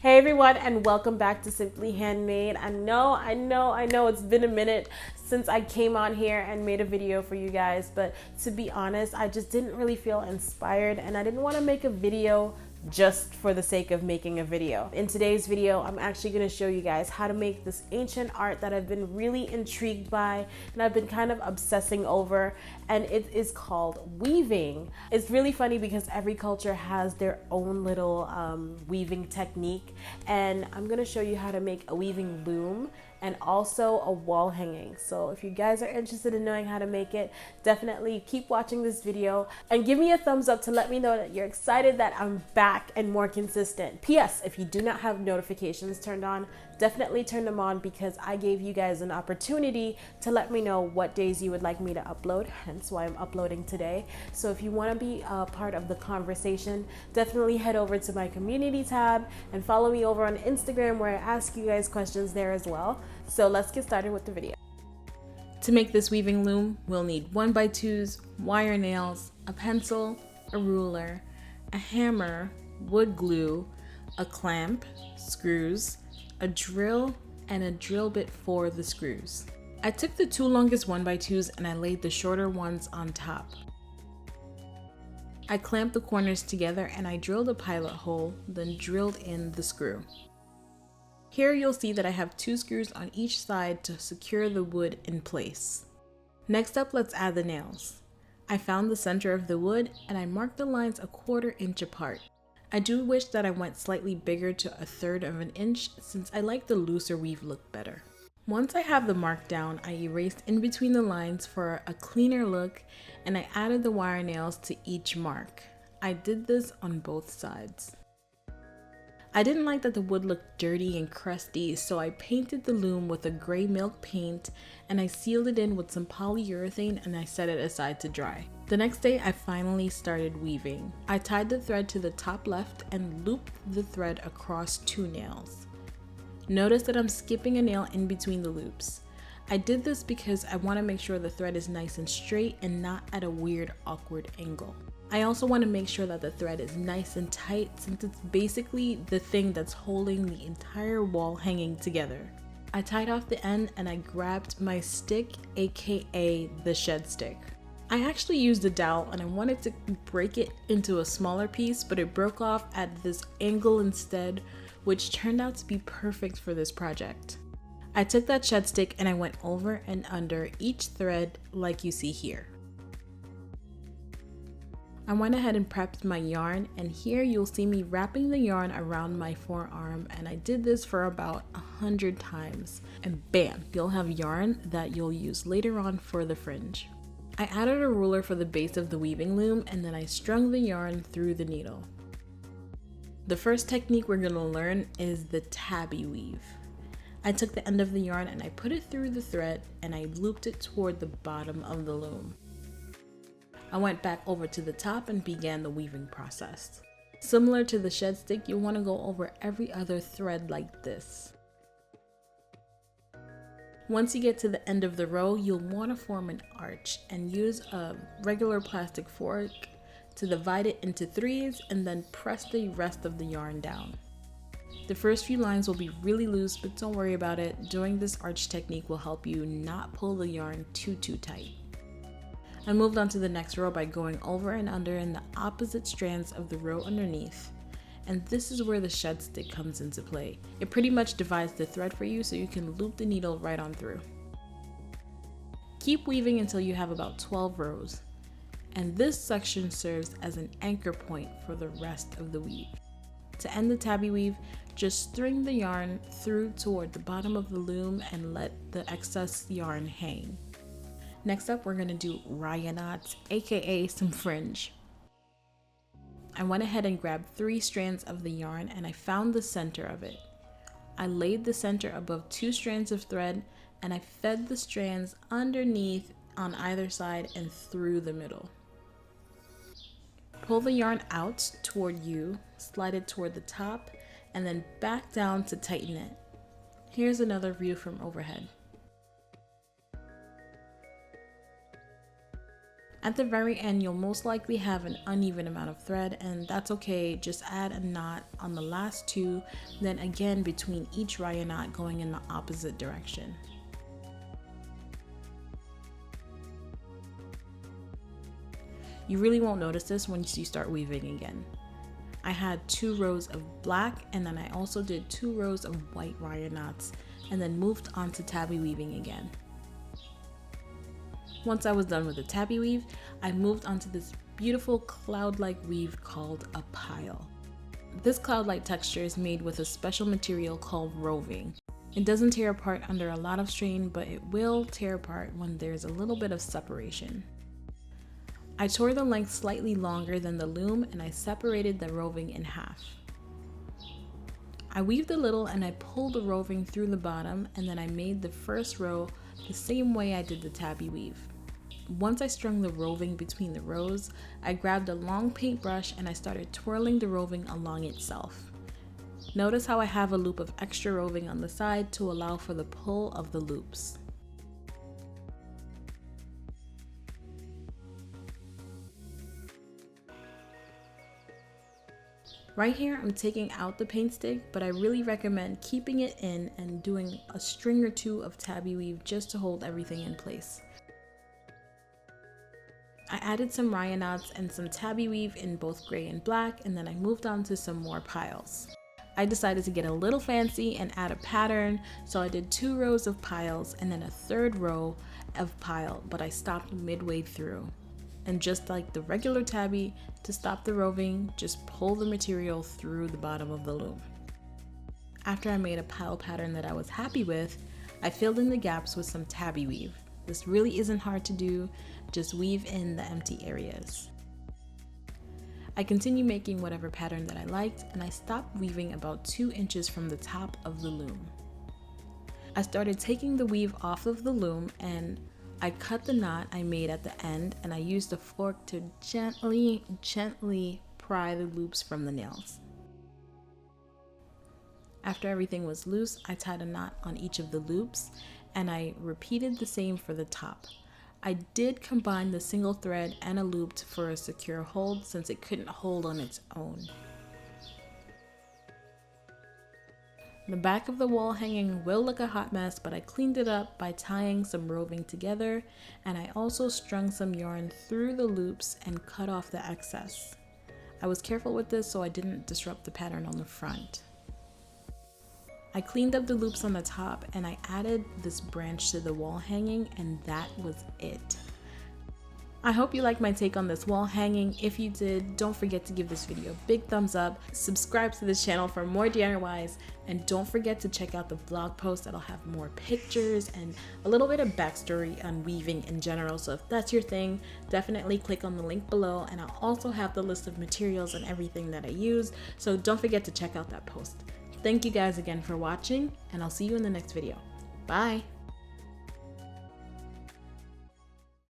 Hey everyone, and welcome back to Simply Handmade. I know it's been a minute since I came on here and made a video for you guys, but to be honest, I just didn't really feel inspired and I didn't want to make a video just for the sake of making a video. In today's video, I'm actually going to show you guys how to make this ancient art that I've been really intrigued by and I've been kind of obsessing over, and it is called weaving. It's really funny because every culture has their own little weaving technique, and I'm going to show you how to make a weaving loom and also a wall hanging. So if you guys are interested in knowing how to make it, definitely keep watching this video and give me a thumbs up to let me know that you're excited that I'm back and more consistent. P.S. If you do not have notifications turned on, definitely turn them on because I gave you guys an opportunity to let me know what days you would like me to upload, hence why I'm uploading today. So if you want to be a part of the conversation, definitely head over to my community tab and follow me over on Instagram where I ask you guys questions there as well. So let's get started with the video. To make this weaving loom, we'll need 1x2s, wire nails, a pencil, a ruler, a hammer, wood glue, a clamp, screws, a drill, and a drill bit for the screws. I took the two longest 1x2s and I laid the shorter ones on top. I clamped the corners together and I drilled a pilot hole, then drilled in the screw. Here you'll see that I have two screws on each side to secure the wood in place. Next up, let's add the nails. I found the center of the wood and I marked the lines a 1/4 inch apart. I do wish that I went slightly bigger to 1/3 of an inch since I like the looser weave look better. Once I have the mark down, I erased in between the lines for a cleaner look and I added the wire nails to each mark. I did this on both sides. I didn't like that the wood looked dirty and crusty, so I painted the loom with a gray milk paint and I sealed it in with some polyurethane and I set it aside to dry. The next day I finally started weaving. I tied the thread to the top left and looped the thread across 2 nails. Notice that I'm skipping a nail in between the loops. I did this because I want to make sure the thread is nice and straight and not at a weird awkward angle. I also want to make sure that the thread is nice and tight since it's basically the thing that's holding the entire wall hanging together. I tied off the end and I grabbed my stick, aka the shed stick. I actually used a dowel and I wanted to break it into a smaller piece, but it broke off at this angle instead, which turned out to be perfect for this project. I took that shed stick and I went over and under each thread like you see here. I went ahead and prepped my yarn, and here you'll see me wrapping the yarn around my forearm, and I did this for about 100 times, and bam, you'll have yarn that you'll use later on for the fringe. I added a ruler for the base of the weaving loom and then I strung the yarn through the needle. The first technique we're going to learn is the tabby weave. I took the end of the yarn and I put it through the thread and I looped it toward the bottom of the loom. I went back over to the top and began the weaving process. Similar to the shed stick, you'll want to go over every other thread like this. Once you get to the end of the row, you'll want to form an arch and use a regular plastic fork to divide it into 3s and then press the rest of the yarn down. The first few lines will be really loose, but don't worry about it. Doing this arch technique will help you not pull the yarn too tight. I moved on to the next row by going over and under in the opposite strands of the row underneath. And this is where the shed stick comes into play. It pretty much divides the thread for you so you can loop the needle right on through. Keep weaving until you have about 12 rows. And this section serves as an anchor point for the rest of the weave. To end the tabby weave, just string the yarn through toward the bottom of the loom and let the excess yarn hang. Next up, we're going to do raya knots, aka some fringe. I went ahead and grabbed 3 strands of the yarn and I found the center of it. I laid the center above 2 strands of thread and I fed the strands underneath on either side and through the middle. Pull the yarn out toward you, slide it toward the top, and then back down to tighten it. Here's another view from overhead. At the very end, you'll most likely have an uneven amount of thread, and that's okay. Just add a knot on the last two, then again between each raya knot going in the opposite direction. You really won't notice this once you start weaving again. I had 2 rows of black, and then I also did 2 rows of white raya knots, and then moved on to tabby weaving again. Once I was done with the tabby weave, I moved on to this beautiful cloud-like weave called a pile. This cloud-like texture is made with a special material called roving. It doesn't tear apart under a lot of strain, but it will tear apart when there's a little bit of separation. I tore the length slightly longer than the loom, and I separated the roving in half. I weaved a little and I pulled the roving through the bottom, and then I made the first row the same way I did the tabby weave. Once I strung the roving between the rows, I grabbed a long paintbrush and I started twirling the roving along itself. Notice how I have a loop of extra roving on the side to allow for the pull of the loops. Right here, I'm taking out the paint stick, but I really recommend keeping it in and doing a string or 2 of tabby weave just to hold everything in place. I added some raya knots and some tabby weave in both gray and black, and then I moved on to some more piles. I decided to get a little fancy and add a pattern, so I did 2 rows of piles and then a 3rd row of pile, but I stopped midway through. And just like the regular tabby, to stop the roving, just pull the material through the bottom of the loom. After I made a pile pattern that I was happy with, I filled in the gaps with some tabby weave. This really isn't hard to do, just weave in the empty areas. I continued making whatever pattern that I liked, and I stopped weaving about 2 inches from the top of the loom. I started taking the weave off of the loom, and I cut the knot I made at the end, and I used a fork to gently pry the loops from the nails. After everything was loose, I tied a knot on each of the loops, and I repeated the same for the top. I did combine the single thread and a loop for a secure hold since it couldn't hold on its own. The back of the wall hanging will look a hot mess, but I cleaned it up by tying some roving together, and I also strung some yarn through the loops and cut off the excess. I was careful with this so I didn't disrupt the pattern on the front. I cleaned up the loops on the top and I added this branch to the wall hanging, and that was it. I hope you liked my take on this wall hanging. If you did, don't forget to give this video a big thumbs up, subscribe to this channel for more DIYs, and don't forget to check out the blog post that'll have more pictures and a little bit of backstory on weaving in general. So if that's your thing, definitely click on the link below, and I'll also have the list of materials and everything that I use, so don't forget to check out that post. Thank you guys again for watching, and I'll see you in the next video. Bye!